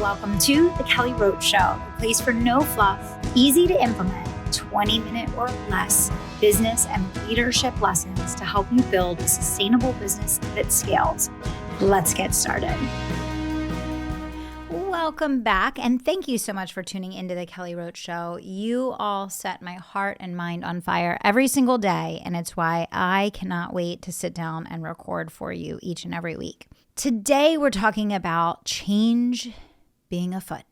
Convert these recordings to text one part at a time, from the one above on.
welcome to the Kelly Roach Show, a place for no fluff, easy to implement, 20-minute or less business and leadership lessons to help you build a sustainable business that scales. Let's get started. Welcome back, and thank you so much for tuning into the Kelly Roach Show. You all set my heart and mind on fire every single day, and it's why I cannot wait to sit down and record for you each and every week. Today, we're talking about change being afoot.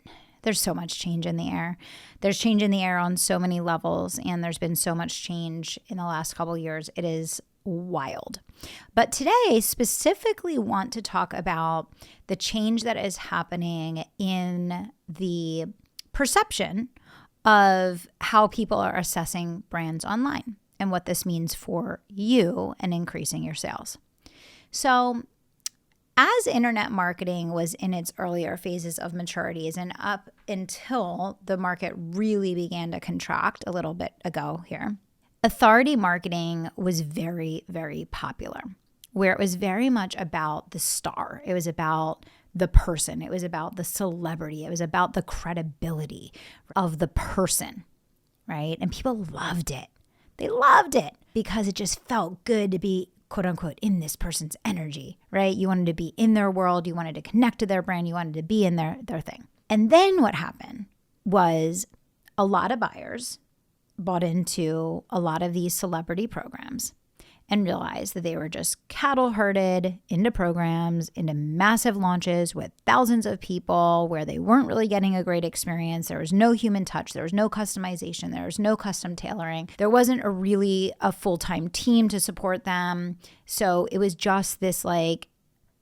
There's so much change in the air. There's change in the air on so many levels, and there's been so much change in the last couple of years. It is wild. But today, specifically want to talk about the change that is happening in the perception of how people are assessing brands online and what this means for you and increasing your sales. So, as internet marketing was in its earlier phases of maturities and up until the market really began to contract a little bit ago here, authority marketing was very, very popular, where it was very much about the star. It was about the person. It was about the celebrity. It was about the credibility of the person, right? And people loved it. They loved it because it just felt good to be, quote unquote, in this person's energy, right? You wanted to be in their world. You wanted to connect to their brand. You wanted to be in their thing. And then what happened was a lot of buyers bought into a lot of these celebrity programs and realized that they were just cattle herded into programs, into massive launches with thousands of people where they weren't really getting a great experience. There was no human touch. There was no customization. There was no custom tailoring. There wasn't a full-time team to support them. So it was just this like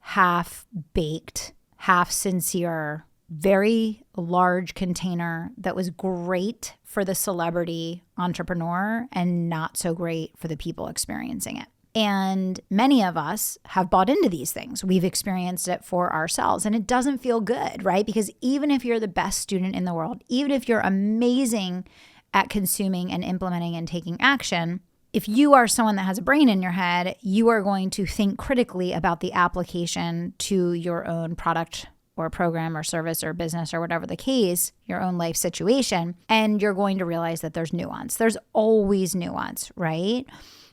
half-baked, half-sincere, very large container that was great for the celebrity entrepreneur and not so great for the people experiencing it. And many of us have bought into these things. We've experienced it for ourselves, and it doesn't feel good, right? Because even if you're the best student in the world, even if you're amazing at consuming and implementing and taking action, if you are someone that has a brain in your head, you are going to think critically about the application to your own product or program or service or business or whatever the case, your own life situation, and you're going to realize that there's nuance. There's always nuance, right?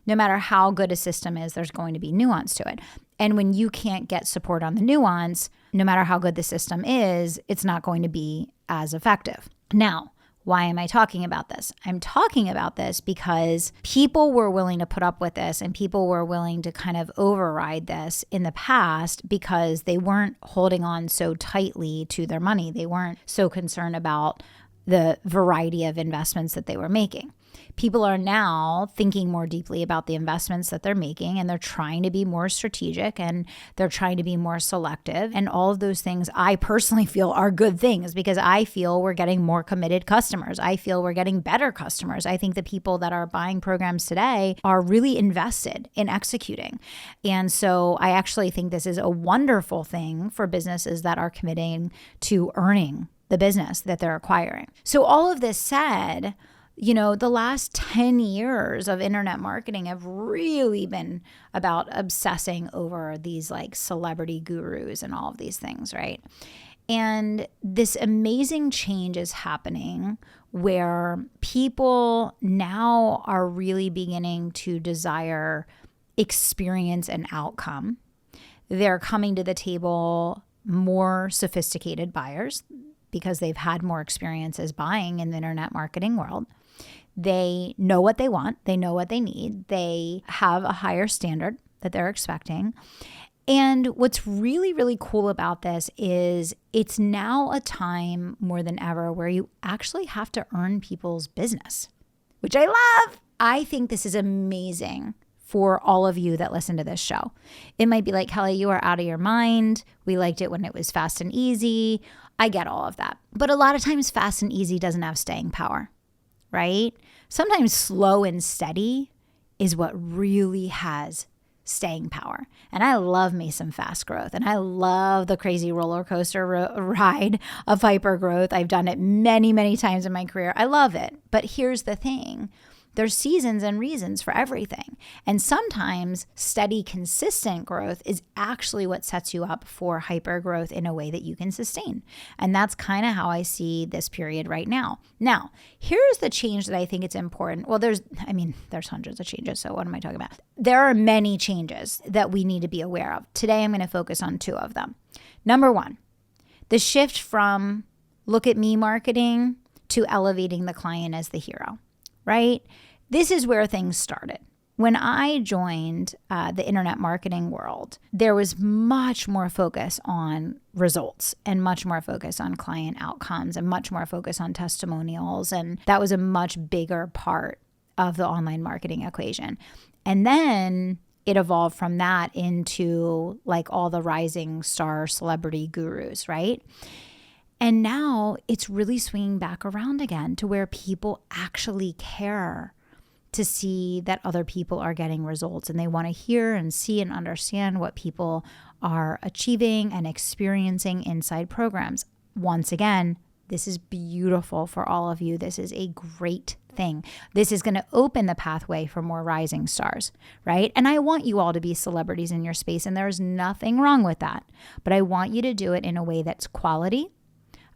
No matter how good a system is, there's going to be nuance to it. And when you can't get support on the nuance, no matter how good the system is, it's not going to be as effective. Now, why am I talking about this? I'm talking about this because people were willing to put up with this and people were willing to kind of override this in the past because they weren't holding on so tightly to their money. They weren't so concerned about the variety of investments that they were making. People are now thinking more deeply about the investments that they're making, and they're trying to be more strategic and they're trying to be more selective. And all of those things I personally feel are good things because I feel we're getting more committed customers. I feel we're getting better customers. I think the people that are buying programs today are really invested in executing. And so I actually think this is a wonderful thing for businesses that are committing to earning the business that they're acquiring. So all of this said, the last 10 years of internet marketing have really been about obsessing over these like celebrity gurus and all of these things, right? And this amazing change is happening where people now are really beginning to desire experience and outcome. They're coming to the table more sophisticated buyers because they've had more experiences buying in the internet marketing world. They know what they want. They know what they need. They have a higher standard that they're expecting. And what's really, really cool about this is it's now a time more than ever where you actually have to earn people's business, which I love. I think this is amazing for all of you that listen to this show. It might be like, Kelly, you are out of your mind. We liked it when it was fast and easy. I get all of that. But a lot of times fast and easy doesn't have staying power, right? Sometimes slow and steady is what really has staying power. And I love me some fast growth. And I love the crazy roller coaster ride of hyper growth. I've done it many, many times in my career. I love it. But here's the thing. There's seasons and reasons for everything. And sometimes steady, consistent growth is actually what sets you up for hyper growth in a way that you can sustain. And that's kind of how I see this period right now. Now, here's the change that I think it's important. Well, there's hundreds of changes. So what am I talking about? There are many changes that we need to be aware of. Today, I'm going to focus on 2 of them. Number 1, the shift from look at me marketing to elevating the client as the hero, right? This is where things started. When I joined the internet marketing world, there was much more focus on results and much more focus on client outcomes and much more focus on testimonials. And that was a much bigger part of the online marketing equation. And then it evolved from that into like all the rising star celebrity gurus, right? And now it's really swinging back around again to where people actually care to see that other people are getting results, and they want to hear and see and understand what people are achieving and experiencing inside programs. Once again, this is beautiful for all of you. This is a great thing. This is going to open the pathway for more rising stars, right? And I want you all to be celebrities in your space, and there's nothing wrong with that. But I want you to do it in a way that's quality.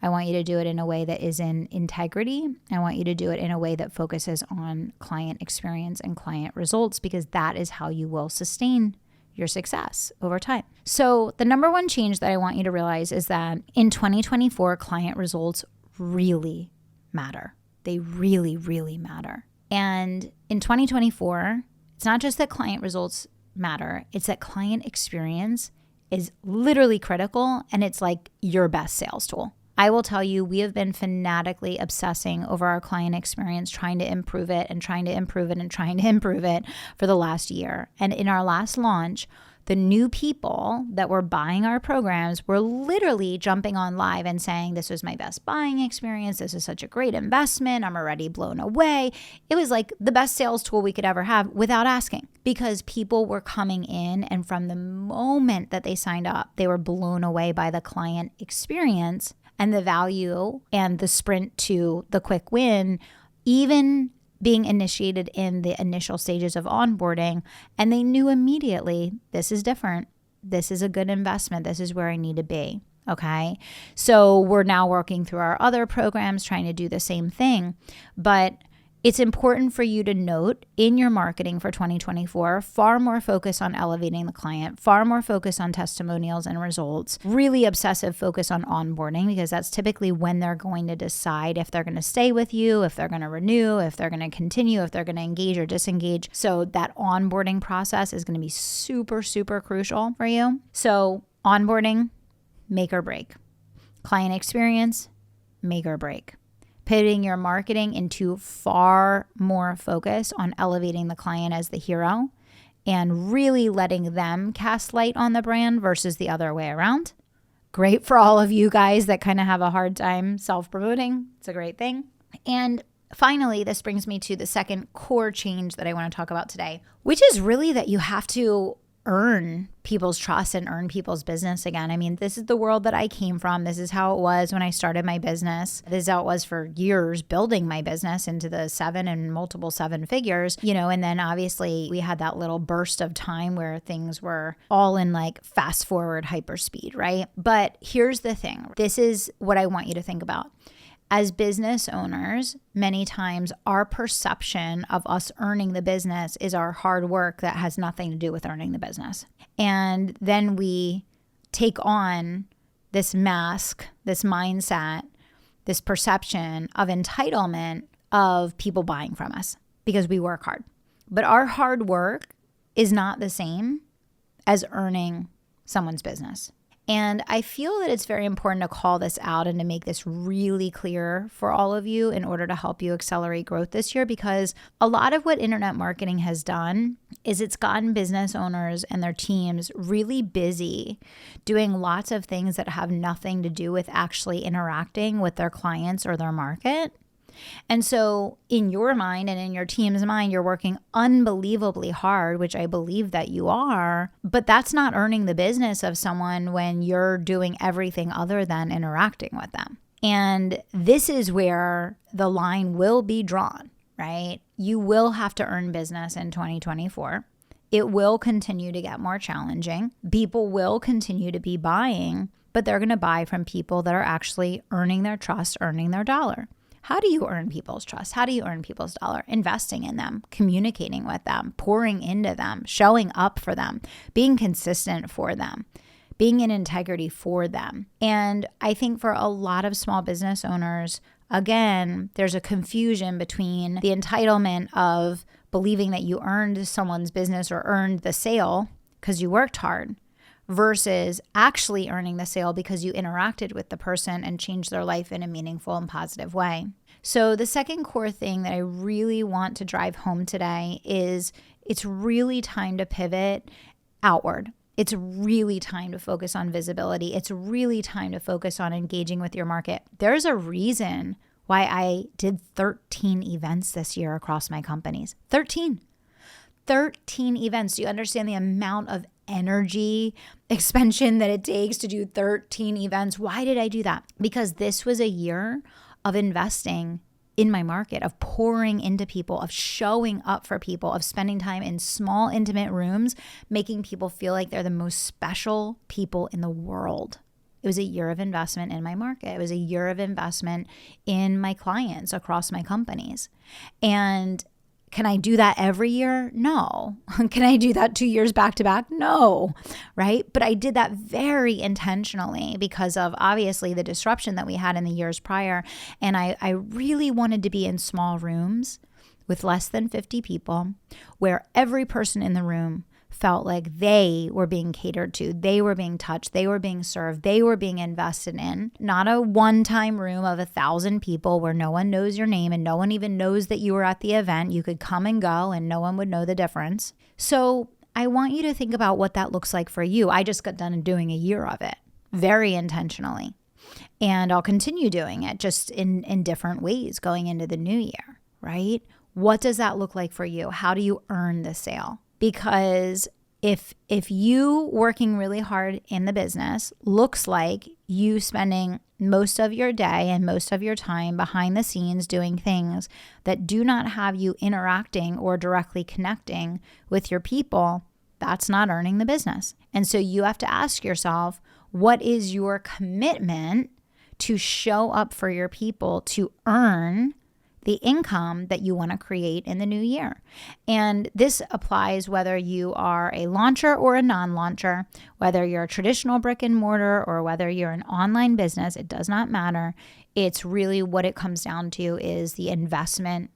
I want you to do it in a way that is in integrity. I want you to do it in a way that focuses on client experience and client results, because that is how you will sustain your success over time. So the number 1 change that I want you to realize is that in 2024, client results really matter. They really, really matter. And in 2024, it's not just that client results matter, it's that client experience is literally critical, and it's like your best sales tool. I will tell you, we have been fanatically obsessing over our client experience, trying to improve it and trying to improve it and trying to improve it for the last year. And in our last launch, the new people that were buying our programs were literally jumping on live and saying, this was my best buying experience. This is such a great investment. I'm already blown away. It was like the best sales tool we could ever have without asking, because people were coming in, and from the moment that they signed up, they were blown away by the client experience and the value and the sprint to the quick win, even being initiated in the initial stages of onboarding. And they knew immediately, this is different. This is a good investment. This is where I need to be. Okay. So we're now working through our other programs, trying to do the same thing. But it's important for you to note in your marketing for 2024, far more focus on elevating the client, far more focus on testimonials and results, really obsessive focus on onboarding, because that's typically when they're going to decide if they're going to stay with you, if they're going to renew, if they're going to continue, if they're going to engage or disengage. So that onboarding process is going to be super, super crucial for you. So onboarding, make or break. Client experience, make or break. Pivoting your marketing into far more focus on elevating the client as the hero and really letting them cast light on the brand versus the other way around. Great for all of you guys that kind of have a hard time self-promoting. It's a great thing. And finally, this brings me to the second core change that I want to talk about today, which is really that you have to earn people's trust and earn people's business again. I mean, this is the world that I came from. This is how it was when I started my business. This is how it was for years, building my business into the 7 and multiple 7 figures, and then obviously we had that little burst of time where things were all in like fast forward hyper speed, right? But here's the thing. This is what I want you to think about. As business owners, many times our perception of us earning the business is our hard work that has nothing to do with earning the business. And then we take on this mask, this mindset, this perception of entitlement of people buying from us because we work hard. But our hard work is not the same as earning someone's business. And I feel that it's very important to call this out and to make this really clear for all of you in order to help you accelerate growth this year, because a lot of what internet marketing has done is it's gotten business owners and their teams really busy doing lots of things that have nothing to do with actually interacting with their clients or their market. And so in your mind and in your team's mind, you're working unbelievably hard, which I believe that you are, but that's not earning the business of someone when you're doing everything other than interacting with them. And this is where the line will be drawn, right? you will have to earn business in 2024. It will continue to get more challenging. People will continue to be buying, but they're going to buy from people that are actually earning their trust, earning their dollar. How do you earn people's trust? How do you earn people's dollar? Investing in them, communicating with them, pouring into them, showing up for them, being consistent for them, being in integrity for them. And I think for a lot of small business owners, again, there's a confusion between the entitlement of believing that you earned someone's business or earned the sale because you worked hard versus actually earning the sale because you interacted with the person and changed their life in a meaningful and positive way. So the second core thing that I really want to drive home today is it's really time to pivot outward. It's really time to focus on visibility. It's really time to focus on engaging with your market. There's a reason why I did 13 events this year across my companies. 13 events. Do you understand the amount of energy expansion that it takes to do 13 events? Why did I do that? Because this was a year of investing in my market, of pouring into people, of showing up for people, of spending time in small, intimate rooms, making people feel like they're the most special people in the world. It was a year of investment in my market. It was a year of investment in my clients across my companies. And can I do that every year? No. Can I do that 2 years back to back? No, right? But I did that very intentionally because of obviously the disruption that we had in the years prior. And I really wanted to be in small rooms with less than 50 people where every person in the room felt like they were being catered to, they were being touched, they were being served, they were being invested in. Not a one-time room of 1,000 people where no one knows your name and no one even knows that you were at the event. You could come and go and no one would know the difference. So I want you to think about what that looks like for you. I just got done doing a year of it very intentionally. And I'll continue doing it just in different ways going into the new year, right? What does that look like for you? How do you earn the sale? Because if you working really hard in the business looks like you spending most of your day and most of your time behind the scenes doing things that do not have you interacting or directly connecting with your people, that's not earning the business. And so you have to ask yourself, what is your commitment to show up for your people to earn the income that you want to create in the new year? And this applies whether you are a launcher or a non-launcher, whether you're a traditional brick and mortar or whether you're an online business, it does not matter. It's really what it comes down to is the investment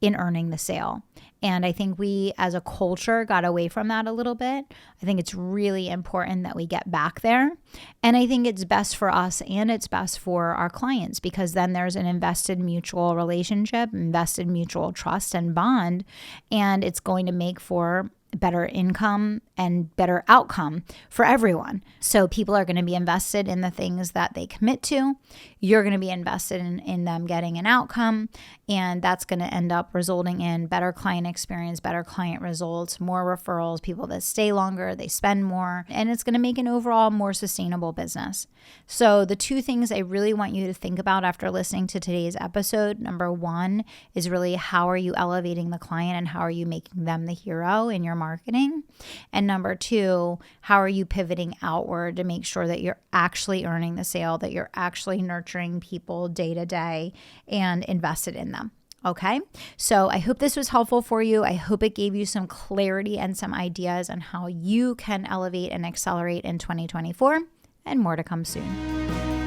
in earning the sale. And I think we as a culture got away from that a little bit. I think it's really important that we get back there. And I think it's best for us and it's best for our clients because then there's an invested mutual relationship, invested mutual trust and bond, and it's going to make for better income and better outcome for everyone. So people are going to be invested in the things that they commit to. You're going to be invested in them getting an outcome, and that's going to end up resulting in better client experience, better client results, more referrals, people that stay longer, they spend more, and it's going to make an overall more sustainable business. So the two things I really want you to think about after listening to today's episode, number one is really how are you elevating the client and how are you making them the hero in your marketing? And number two, how are you pivoting outward to make sure that you're actually earning the sale, that you're actually nurturing people day to day and invested in them? Okay, so I hope this was helpful for you. I hope it gave you some clarity and some ideas on how you can elevate and accelerate in 2024, and more to come soon.